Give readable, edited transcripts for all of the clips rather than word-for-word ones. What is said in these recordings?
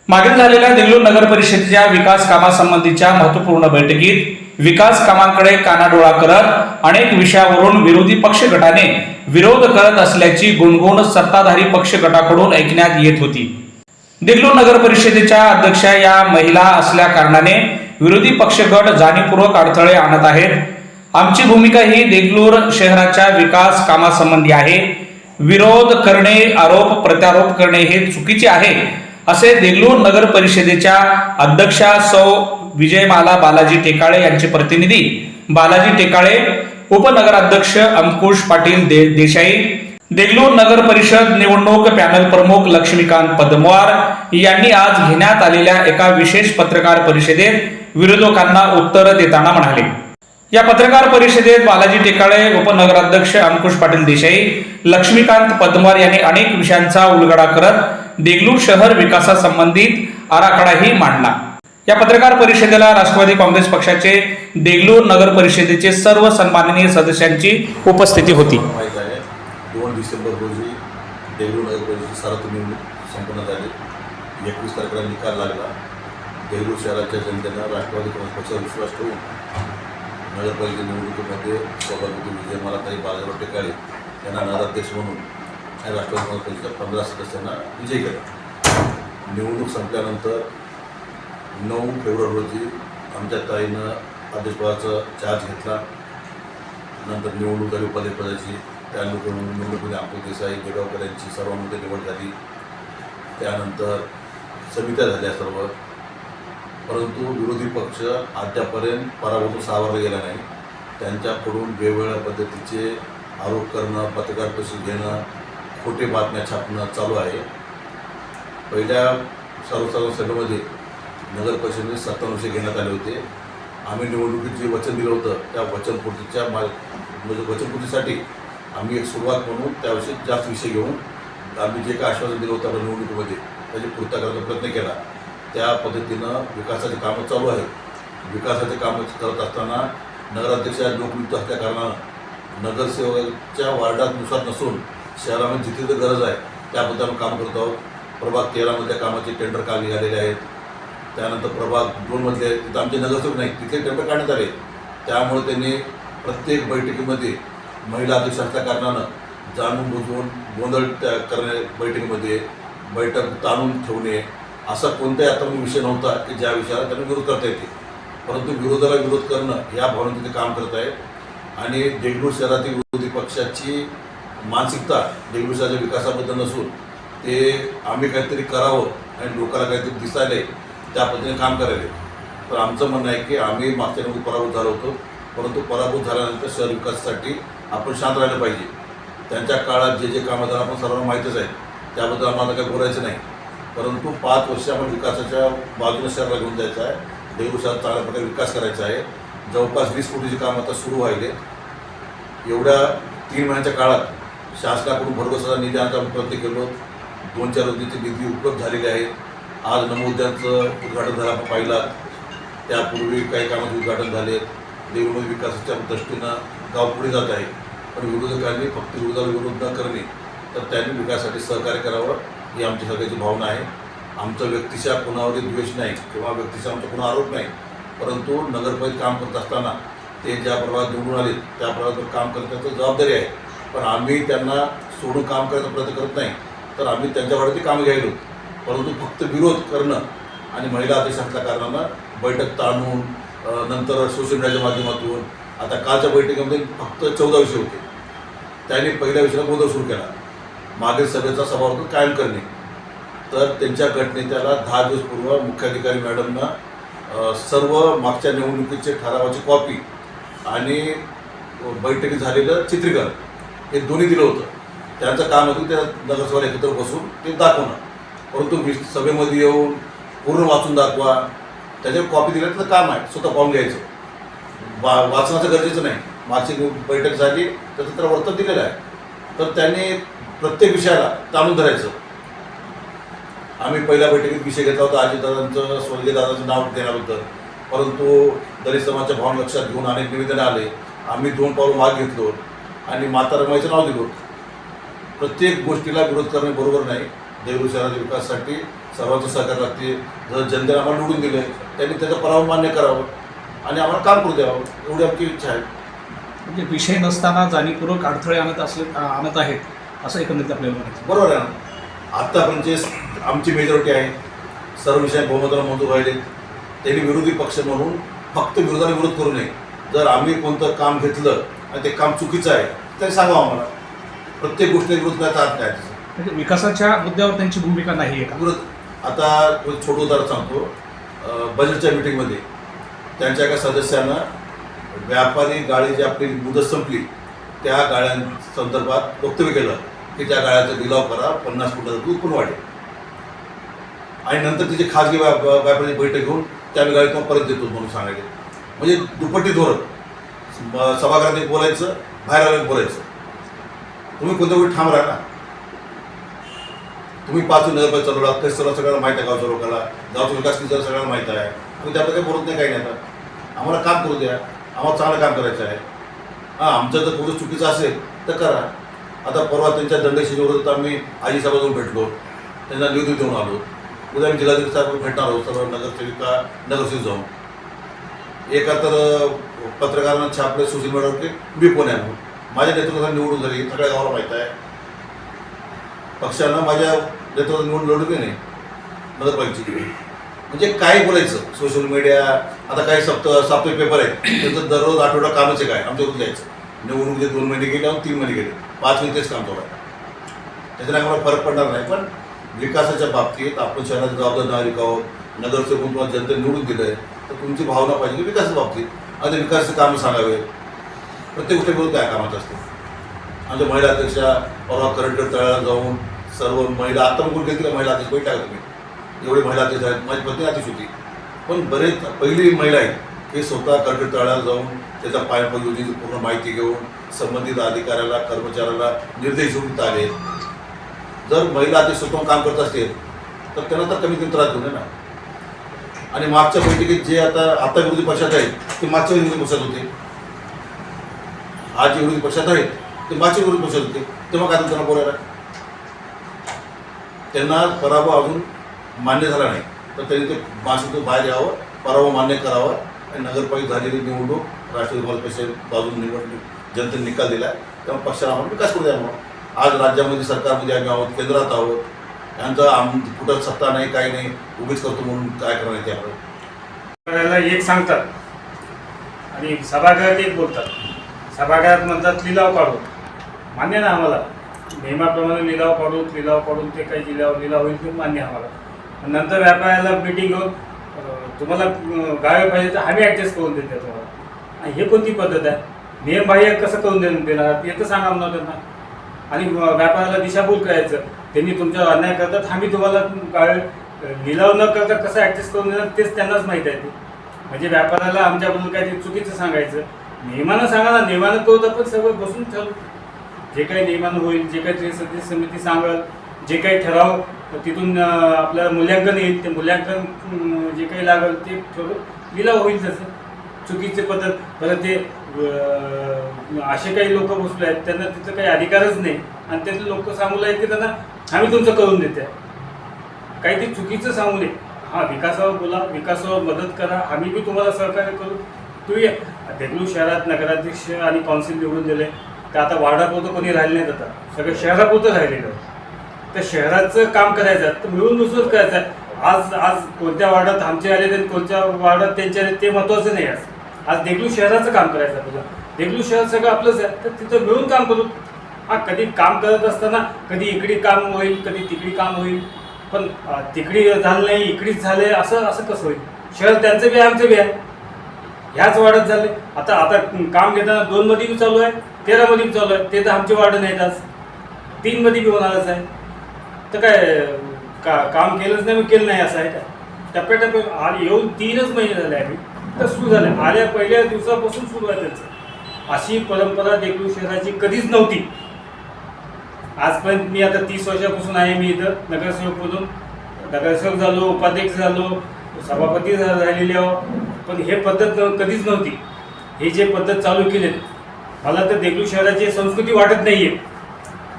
मागील झालेल्या देगलूर नगर परिषदेच्या विकास कामासंबंधीच्या महत्त्वपूर्ण बैठकीत विकास कामांकडे कानाडोळा करत अनेक विषयावरून विरोधी पक्ष गटाने विरोध करत असल्याची गुणगुण सत्ताधारी पक्ष गटाकडून ऐकण्यात येत होती। देगलूर नगर परिषदेच्या अध्यक्षा या महिला असल्या कारणाने विरोधी पक्ष गट जाणीवपूर्वक अडथळे आणत आहेत। आमची भूमिका ही देगलूर शहराच्या विकास कामासंबंधी आहे। विरोध करणे, आरोप प्रत्यारोप करणे हे चुकीचे आहे असे देगलूर नगर परिषदेच्या अध्यक्षा सौ विजयमाला बालाजी टेकाळे यांचे प्रतिनिधी बालाजी टेकाळे, उपनगराध्यक्ष अंकुश पाटील देसाई, देगलूर नगर परिषद निवडणूक पॅनल प्रमुख लक्ष्मीकांत पद्मवार यांनी आज घेण्यात आलेल्या एका विशेष पत्रकार परिषदेत विरोधकांना उत्तर देताना म्हणाले। या पत्रकार परिषदेत बालाजी टेकाळे, उपनगराध्यक्ष अंकुश पाटील देसाई, लक्ष्मीकांत पद्मवार यांनी अनेक विषयांचा उलगडा करत देगलूर शहर विकासासंबंधित आराखडाही मांडला। या पत्रकार परिषदेला राष्ट्रवादी काँग्रेस पक्षाचे देगलूर नगर परिषदेचे सर्व सन्माननीय सदस्यांची उपस्थिती होती। 2 डिसेंबर रोजी देगलूर नगर परिषदेची सार्वत्रिक निवडणूक संपन्न झाली। 21 तारखेला निकाल लागला। देगलूर शहराच्या जनतेनं राष्ट्रवादी काँग्रेस पक्षावर विश्वास ठेवून नगर परिषद निवडणुकीमध्ये सभापती विजयमालाताई बालाजी टेकाळे यांना नगराध्यक्ष म्हणून आणि राष्ट्रवादी काँग्रेस पक्षाच्या 15 सदस्यांना विजयी केला। निवडणूक संपल्यानंतर 9 फेब्रुवारी रोजी आमच्या ताईनं आदेशपदाचा चार्ज घेतला। नंतर निवडणूक झाली उपाध्यक्षपदाची। त्यानंतर निवडणुकीमध्ये अंकुश देसाई, गेगावकर यांची सर्वांमध्ये निवड झाली। त्यानंतर समित्या झाल्या सर्व, परंतु विरोधी पक्ष अद्यापर्यंत पराभूत सावरला गेला नाही। त्यांच्याकडून वेगवेगळ्या पद्धतीचे आरोप करणं, पत्रकार परिषद घेणं, खोटे बातम्या छापणं चालू आहे। पहिल्या सर्वसाधारण सभेमध्ये नगर परिषदेने 57 विषय घेण्यात आले होते। आम्ही निवडणुकीत जे वचन दिलं होतं त्या वचनपूर्तीच्या वचनपूर्तीसाठी आम्ही एक सुरुवात म्हणून त्याविषयी जास्त विषय घेऊन आम्ही जे काय आश्वासन दिलं होतं आपल्या निवडणुकीमध्ये त्याची पूर्तता करण्याचा प्रयत्न केला। त्या पद्धतीनं विकासाची कामं चालू आहेत। विकासाचे कामं करत असताना नगराध्यक्ष लोकनियुक्त असल्या कारणानं नगरसेवकाच्या वार्डानुसार नसून शहरामध्ये जिथे तर गरज आहे त्याबद्दल आम्ही काम करत आहोत। प्रभाग 13 मध्ये कामाचे टेंडर काल निघालेले आहेत। त्यानंतर प्रभाग 2 मधले तिथं आमचे नगरसेवक नाही, तिथे टेंडर काढण्यात आले। त्यामुळे त्यांनी प्रत्येक बैठकीमध्ये महिला अध्यक्ष असल्या कारणानं जाणून बुजवून गोंधळ करणे, बैठकीमध्ये बैठक ताणून ठेवणे असा कोणताही आता विषय नव्हता की ज्या विषयाला त्यांना विरोध करता येते। परंतु विरोधाला विरोध करणं या भावनेने ते काम करत आहे। आणि देगलूर शहरातील विरोधी पक्षाची मानसिकता देगलूर शहराच्या विकासाबद्दल नसून ते आम्ही काहीतरी करावं आणि लोकांना काहीतरी दिसायला त्या पद्धतीने काम करायला। तर आमचं म्हणणं आहे की आम्ही मागच्या निवडणुकीत पराभूत झालो होतो, परंतु पराभूत झाल्यानंतर शहर विकासासाठी आपण शांत राहिलं पाहिजे। त्यांच्या काळात जे जे कामं झालं आपण सर्वांना माहीतच आहे, त्याबद्दल आम्हाला काही बोलायचं नाही। परंतु 5 वर्ष आपण विकासाच्या बाजूने शहराला घेऊन जायचं आहे। देगलूर शहरात चांगल्या प्रकारे विकास करायचा आहे। जवळपास 20 कोटीचे काम आता सुरू व्हायले। एवढ्या 3 महिन्याच्या काळात शासनाकडून भरघोस निधी आणण्याचा प्रयत्न केलो। 2-4 योजनेचे निधी उपलब्ध झालेले आहेत। आज नमोद्याचं उद्घाटन झालं आपण पाहिलं। त्यापूर्वी काही कामाचे उद्घाटन झाले। देगलूरमध्ये विकासाच्या दृष्टीनं गाव पुढे जात आहे। पण विरोधकांनी फक्त विरोधाला विरोध न करणे तर त्यांनी विकासासाठी सहकार्य करावं ही आमची सगळ्याची भावना आहे। आमचं व्यक्तिशा कोणावरही द्वेष नाही किंवा व्यक्तिशा आमचा कोणा आरोप नाही, परंतु नगरपालिकेत काम करत असताना ते ज्या प्रभागात निवडून आले त्या प्रभागात काम करण्याची जबाबदारी आहे। पण आम्ही त्यांना सोडून काम करायचा प्रयत्न करत नाही, तर आम्ही त्यांच्याकडे ती कामं घ्यायलो। परंतु फक्त विरोध करणं आणि महिला अध्यक्ष असल्या कारणानं बैठक ताणून नंतर सोशल मीडियाच्या माध्यमातून आता कालच्या बैठकीमध्ये फक्त 14 विषय होते। त्यांनी पहिल्या विषयाला गोंधळ सुरू केला, मागील सभेचा सभावर्ग कायम करणे। तर त्यांच्या गटनेत्याला 10 दिवस पूर्व मुख्याधिकारी मॅडमना सर्व मागच्या निवडणुकीचे ठरावाची कॉपी आणि बैठकीत झालेलं चित्रीकरण हे दोन्ही दिलं होतं। त्यांचं काम होतं त्या नगरसेवक एकत्र बसून ते दाखवणं, परंतु सभेमध्ये येऊन पूर्ण वाचून दाखवा त्याच्यावर कॉपी दिलं तर काम आहे, स्वतः फॉर्म घ्यायचं, वाचनाचं गरजेचं नाही। मागची बैठक झाली त्याचं तर वर्तन दिलेलं आहे, तर त्यांनी प्रत्येक विषयाला ताणून धरायचं। आम्ही पहिल्या बैठकीत विषय घेतला होता अजितदादांचं, स्वर्गीय दादांचं नाव देण्याबद्दल, परंतु दलित समाजाच्या भावना लक्षात घेऊन अनेक निवेदनं आले। आम्ही 2 पाऊल माग घेतलो आणि माता रमाईचं नाव दिलं। प्रत्येक गोष्टीला विरोध करणे बरोबर नाही। देगलूर शहराच्या विकासासाठी सर्वांचं सहकार्य लागते. जर जनतेने आम्हाला निवडून दिले त्यांनी त्याचा पराभव मान्य करावं आणि आम्हाला काम करू द्यावं, एवढी आमची इच्छा आहे. म्हणजे विषय नसताना जाणीवपूर्वक अडथळे आणत आहेत असं एकंदरीत आपल्याला म्हणायचं. बरोबर आहे ना. आत्तापर्यंत जे आमची मेजॉरिटी आहे, सर्व विषय बहुमताला मंजूर व्हायले. त्यांनी विरोधी पक्ष म्हणून फक्त विरोधाने विरोध करू नये. जर आम्ही कोणतं काम घेतलं आणि ते काम चुकीचं आहे ते सांगावं आम्हाला. प्रत्येक गोष्टीला विरोध करायचा अर्थ काय त्याचा. म्हणजे विकासाच्या मुद्द्यावर त्यांची भूमिका नाही आहे का? विरोध आता एक छोटं उदाहरण सांगतो. बजेटच्या मिटिंगमध्ये त्यांच्या एका सदस्यानं व्यापारी गाडी जी आपली मुदत संपली त्या गाड्यांसंदर्भात वक्तव्य केलं की त्या गाड्याचा लिलाव करा, 50 फुटाचं दूध पण वाढेल. आणि नंतर तिचे खाजगी व्यापारी बैठक घेऊन त्या गाडी तुम्हाला परत देतो म्हणून सांगायचे. म्हणजे दुपट्टी धोरण. सभागृहात एक बोलायचं, बाहेर आल्यावर बोलायचं. तुम्ही कोणत्या गोष्टी ठाम राहा ना. तुम्ही 5 नगरपालिका चालवला, ते सगळ्यांना माहीत आहे. गावच्या लोकांना गावचा विकास किती सगळ्यांना माहीत आहे. तुम्ही त्याबद्दल काही बोलत नाही, काही नाही. आता आम्हाला काम करू द्या, आम्हाला चांगलं काम करायचं आहे. हां, आमचं जर कुठं चुकीचं असेल तर करा. आता परवा त्यांच्या दंडशिजेवर आम्ही आजी साहेब जाऊन भेटलो, त्यांना निवेदन देऊन आलो. उद्या आम्ही जिल्हाधिकारी साहेब भेटणार आहोत, सर्व नगरसेवक जाऊन. एका तर पत्रकारांना छापले सोशल मीडियावर की मी कोण आहे. माझ्या नेतृत्वात निवडून झाली, सगळ्या गावाला माहीत आहे. पक्षानं माझ्या नेतृत्वात निवडून लढू की नाही नगरपालिकेची. म्हणजे काय बोलायचं सोशल मीडिया. आता काही साप्ताहिक पेपर आहेत, त्यांचं दररोज आठवडा कामच आहे काय आमच्याकडून द्यायचं. निवडणुकीचे 2 महिने गेले आणि 3 महिने गेले, 5 महिने तेच काम चालू आहे. त्याच्याने आम्हाला फरक पडणार नाही. पण विकासाच्या बाबतीत आपण शहराचे जबाबदार नागरिक आहोत. नगरसेवक तुम्हाला जनतेने निवडून दिलं आहे तर तुमची भावना पाहिजे की विकासाच्या बाबतीत आता विकासाचे कामं सांगावे. प्रत्येक गोष्टी बोलून काय कामाचं असतं. आमच्या महिला अध्यक्षा परवा करंटगड तळ्याला जाऊन सर्व महिला, आत्ता पण कोण घेतली महिला अध्यक्ष बैठक तुम्ही एवढे महिला अध्यक्ष आहेत. माझी पत्नी अध्यक्ष होती, पण बरेच पहिली महिला आहेत की स्वतः करंटगड तळ्याला जाऊन त्याच्या पायापद योजनेची पूर्ण माहिती घेऊन संबंधित अधिकाऱ्याला कर्मचाऱ्याला निर्देश देऊन आले. जर महिला अध्यक्ष स्वतः काम करत असतील तर त्यांना तर कमी त्रास देऊ नये ना. आणि मागच्या बैठकीत जे आता विरोधी पक्षात आहेत ते मागच्या विरोधी पक्षात होते, आज जे विरोधी पक्षात आहेत ते मागच्या विरोधी पक्षात होते. तेव्हा काय त्यांना बोलायला. त्यांना पराभव अजून मान्य झाला नाही तर त्यांनी ते भाषेतून बाहेर यावं, पराभव मान्य करावा. आणि नगरपालिका झालेली निवडणूक राष्ट्रवादी काँग्रेस बाजून निवडणूक जनतेने निकाल दिला आहे. तेव्हा पक्षाला आम्हाला विकास करू द्या. आज राज्यामध्ये सरकारमध्ये आम्ही आहोत, केंद्रात आहोत. यांचं कुठं सत्ता नाही, काही नाही, उभीच करतो म्हणून काय करणार ते आपण. एक सांगतात आणि सभागृहात एक बोलतात. सभागृहात म्हणतात लिलाव काढू. मान्य ना आम्हाला, नियमाप्रमाणे लिलाव काढून ते काही लिलाव होईल ते मान्य आम्हाला. नंतर व्यापाऱ्याला मिटिंग घेऊन तुम्हाला गावे पाहिजे तर आम्ही ॲडजस्ट करून देतो तुम्हाला. हे कोणती पद्धत आहे? नियमबाह्य कसं करून देणार हे तर सांगा म्हणा त्यांना. आणि व्यापाऱ्याला दिशाभूल करायचं. त्यांनी तुमच्यावर अन्याय करतात, आम्ही तुम्हाला गावे लिलाव न करता कसं ॲडजस्ट करून देणार तेच त्यांनाच माहीत आहे. ते म्हणजे व्यापाऱ्याला आमच्याबद्दल काय ते चुकीचं सांगायचं. नियमानं सांगा ना, नियमानं करू तर पण सगळं बसून ठरवू. जे काही नियमानं होईल, जे काही त्रिसदस्यीय समिती सांगेल, जे काही ठराव तिथून आपल्याला मूल्यांकन येईल, ते मूल्यांकन जे काही लागेल ते ठरवून लिलाव होईल. तसं चुकीचे पद्धत बरं ते असे काही लोक बसले आहेत त्यांना तिथं काही अधिकारच नाही. आणि त्यातले लोक सांगू आहेत की त्यांना आम्ही तुमचं करून देते. काही ते चुकीचं सांगू नये. हां, विकासावर बोला, विकासावर मदत करा, आम्ही बी तुम्हाला सहकार्य करू. तुम्ही देगलूर शहरात नगराध्यक्ष आणि कौन्सिल निवडून दिले तर आता वार्डापुरतं कोणी राहिले नाहीत. आता सगळं शहरापुरतं राहिलेलं. तर शहराचं काम करायचं तर मिळून मिसळून करायचं आहे. आज कोणत्या वार्डात आमचे आले आणि कोणत्या वार्डात त्यांचे आले ते महत्त्वाचं नाही. आज देगलूर शहराचं काम करायचं आपल्याला. देगलूर शहर सगळं आपलंच आहे तर तिथं मिळून काम करू. हां, कधी काम करत असताना कधी इकडे काम होईल, कधी तिकडे काम होईल. पण तिकडे झालं नाही, इकडेच झाले असं कसं होईल? शहर त्यांचं बी आहे, आमचं बी आहे. ह्याच वार्डात झाले. आता काम घेताना 2 मध्ये बी चालू आहे, 13 मध्ये बी चालू आहे. ते तर आमचे वार्ड नाहीत. आज 3 मध्ये बी होणारच आहे. तर काय काम केलंच नाही, मग केलं नाही असं आहे का? टप्प्याटप्प्या आणि येऊन 3च महिने झाले आम्ही तर सुरू झाले. आल्या पहिल्या दिवसापासून सुरू आहे त्यांचं. अशी परंपरा देगलूर शहराची कधीच नव्हती आजपर्यंत. मी आता 30 वर्षापासून आहे मी इथं नगरसेवक म्हणून. नगरसेवक झालो, उपाध्यक्ष झालो, सभापती झालेले आहो. पण हे पद्धत कधीच नव्हती. हे जे पद्धत चालू केली मला तर देगलूर शहराची संस्कृती वाटत नाही आहे.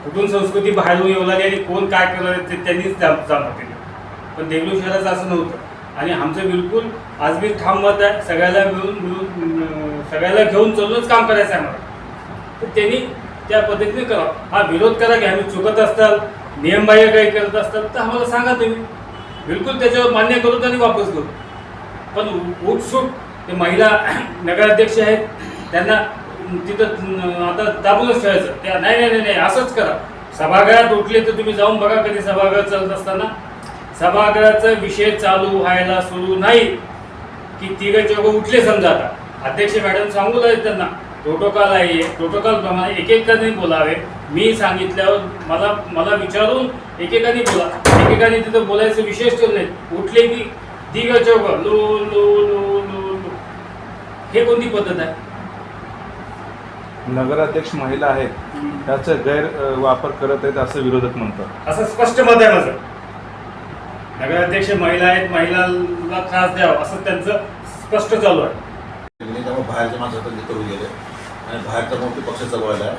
कुठून संस्कृती बाहेरून येऊ लागली आणि कोण काय करणार ते त्यांनीच जाणवते. पण देगलूर शहराचं असं नव्हतं आणि आमचं बिलकुल आज मी ठाम मत आहे सगळ्याला सगळ्याला घेऊन चालूनच काम करायचं आहे मला. तर त्यांनी त्या पद्धतीने करावं. हा विरोध करा की आम्ही चुकत असताल नियमबाह्य काही करत असताल तर आम्हाला सांगा तुम्ही, बिलकुल त्याच्यावर मान्य करू आणि वापस करू. पण उठसूट ते महिला नगराध्यक्ष आहेत त्यांना तिथं आता दाबूनच ठेवायचं. त्या नाही नाही नाही असंच करा. सभागृहात उठले तर तुम्ही जाऊन बघा कधी सभागृह चालत असताना सभागृहाचा विषय चालू व्हायला सुरू नाही की तिघं चौघं उठले समजा. आता अध्यक्ष मॅडम सांगू लागले त्यांना प्रोटोकॉल आहे, प्रोटोकॉल प्रमाणे एकेकाने बोलावे. मी सांगितल्यावर मला विचारून एकेकाने बोला. एकेकाने तिथं बोलायचं विशेष ठेवलं नाही. उठले की तिघं चौघं low low low low low. हे कोणती पद्धत आहे? नगराध्यक्ष महिला आहेत त्याचा गैरवापर करत आहेत असं विरोधक म्हणतात. असं स्पष्ट मत आहे माझं. नगराध्यक्ष महिला आहेत, महिलाला त्रास द्यावा असं त्यांचं स्पष्ट चालू आहे. त्यामुळे बाहेरच्या माणसाचं जे करू गेले आणि बाहेरचा मग ते पक्ष चालवायला आहे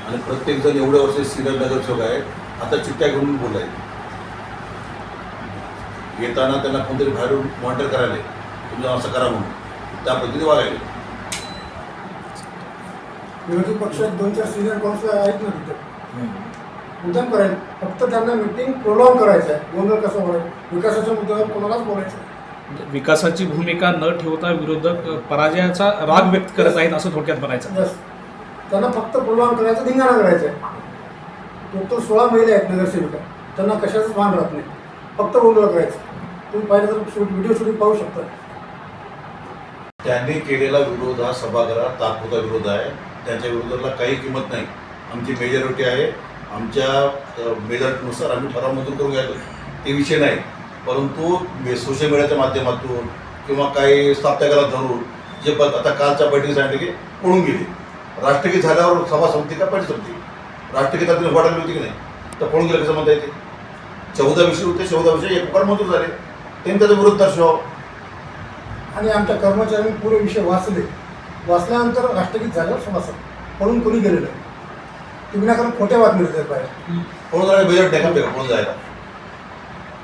आणि प्रत्येक जण एवढ्या वर्ष सिनियर नगरसेवक आहेत आता चिठ्ठ्या घेऊन बोलाय. येताना त्यांना कोणतरी बाहेरून मॉनिटर करायला तुम्ही असं करा म्हणून त्या पद्धतीने वागायले. विरोधी पक्षात 2-4 सिनियर काउन्सिलर आहेत ना तिथे मुद्दाम करायला. फक्त त्यांना मिटिंग प्रोलॉंग करायचं आहे. गोंधळ कसं होईल विकासाच्या मुद्द्यावर कोणालाच बोलायचं आहे. विकासाची भूमिका न ठेवता विरोधक पराजयाचा राग व्यक्त करत आहेत असं थोडक्यात म्हणायचं. यस, त्यांना फक्त प्रोलॉंग करायचं, धिंगाणा करायचं आहे. टोटल 16 महिला आहेत नगरसेविका, त्यांना कशाचंच भान राहत नाही, फक्त गोंधळ करायचं. तुम्ही पाहिलं तर व्हिडिओ शूटिंग पाहू शकता. त्यांनी केलेला विरोध हा सभागृहात तात्पुरता विरोध आहे. त्यांच्या विरोधाला काही किंमत नाही. आमची मेजॉरिटी आहे. आमच्या मेजॉरिटीनुसार आम्ही ठराव मंजूर करून घ्यायचो, ते विषय नाही. परंतु सोशल मीडियाच्या माध्यमातून किंवा काही साप्ताहिकाला धरून जे आता कालच्या बैठकीत सांगितले की पळून गेली. राष्ट्रगीत झाल्यावर सभा संपती का पाहिजे संपती? राष्ट्रगीतात तुम्ही वाटायला होती की नाही, तर पळून गेलं कसं म्हणता येते? 14 विषय होते, 14 विषय एक प्रकार मंजूर झाले, त्यांनी त्याचा विरोध दर्शवावा. आणि आमच्या कर्मचाऱ्यांनी पुरे विषय वाचल्यानंतर राष्ट्रगीत झाल्यावर समाज म्हणून कोणी गेलेलं नाही. तुम्ही विनाकारण खोट्या बातमी देतात बाहेर. पळून जायला बेजट नाही का पळून जायला?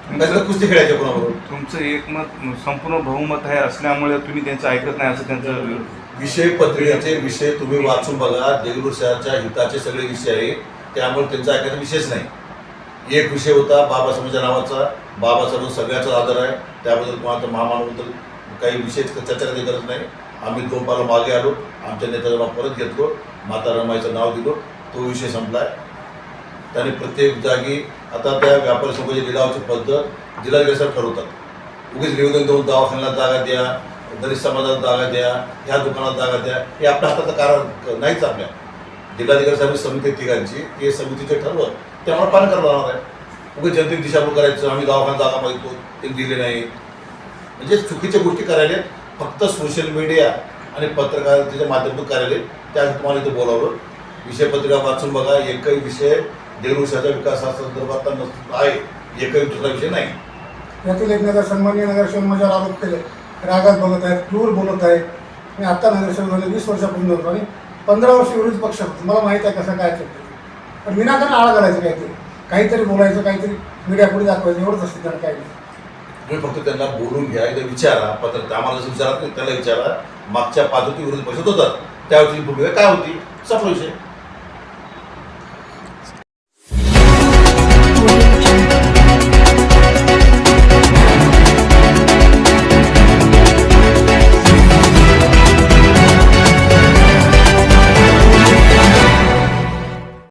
त्याच्यात कुस्ती खेळायच्या कोणाबरोबर? तुमचं एकमत संपूर्ण बहुमत आहे असल्यामुळे तुम्ही त्यांचं ऐकत नाही असं त्यांचं विषय पत्रिकेचे विषय तुम्ही वाचून बघा. देगलूर शहराच्या हिताचे सगळे विषय आहेत, त्यामुळे त्यांचा ऐकायचा विषयच नाही. एक विषय होता बाबासाहेबांच्या नावाचा. बाबासाहेब सगळ्याचा आदर आहे, त्याबद्दल कोणाच्या महामानबद्दल काही विषय चर्चा करायची गरज नाही. आम्ही 2 पावलं मागे आलो, आमच्या नेत्याचं नाव परत घेतलो, माता रमाईचं नाव दिलो, तो विषय संपला आहे. त्यांनी प्रत्येक जागी आता त्या व्यापारी संघाची लिलावाची पद्धत जिल्हाधिकारी ठरवतात. उगीच निवेदन देऊन दवाखान्याला जागा द्या, दलित समाजाला जागा द्या, ह्या दुकानात जागा द्या, हे आपल्या हाताचं कारण नाहीच. आपल्या जिल्हाधिकारी साहेब समिती ठिकाणची ते समितीचे ठरवत त्यामुळे पालन करावं लागणार आहे. उगीच जनतेने दिशाभूल करायचं, आम्ही दवाखान्यात जागा मागितलो ते दिले नाही, म्हणजे चुकीच्या गोष्टी करायला फक्त सोशल मीडिया आणि पत्रकारितेच्या माध्यमातून करायला. त्या तुम्हाला इथं बोलावलं. विषय पत्रिका वाचून बघा. एकही विषय देगलूर शहराच्या विकासासंदर्भात आहे, एकही दुसरा विषय नाही. यातील एक सन्माननीय नगरसेवक माझ्यावर आरोप केले, रागात बघत आहेत, क्रूर बोलत आहे. मी आत्ता नगरसेवक झाले 20 वर्षापूर्वी होतो आणि 15 वर्ष विरोधी पक्ष होतो. मला माहीत आहे कसं काय चालतं. पण विनाकारण आळा घालायचं, काहीतरी बोलायचं, काहीतरी मीडिया पुढे दाखवायचं, एवढंच असते. त्यांना काही नाही. तुम्ही फक्त त्यांना बोलून घ्या, एकदा विचारा. पत्र आम्हाला जसं विचारत नाही त्याला विचारा. मागच्या 5 विरोधी पक्षात होतात, त्यावेळी भूमिका काय होती, संपला विषय.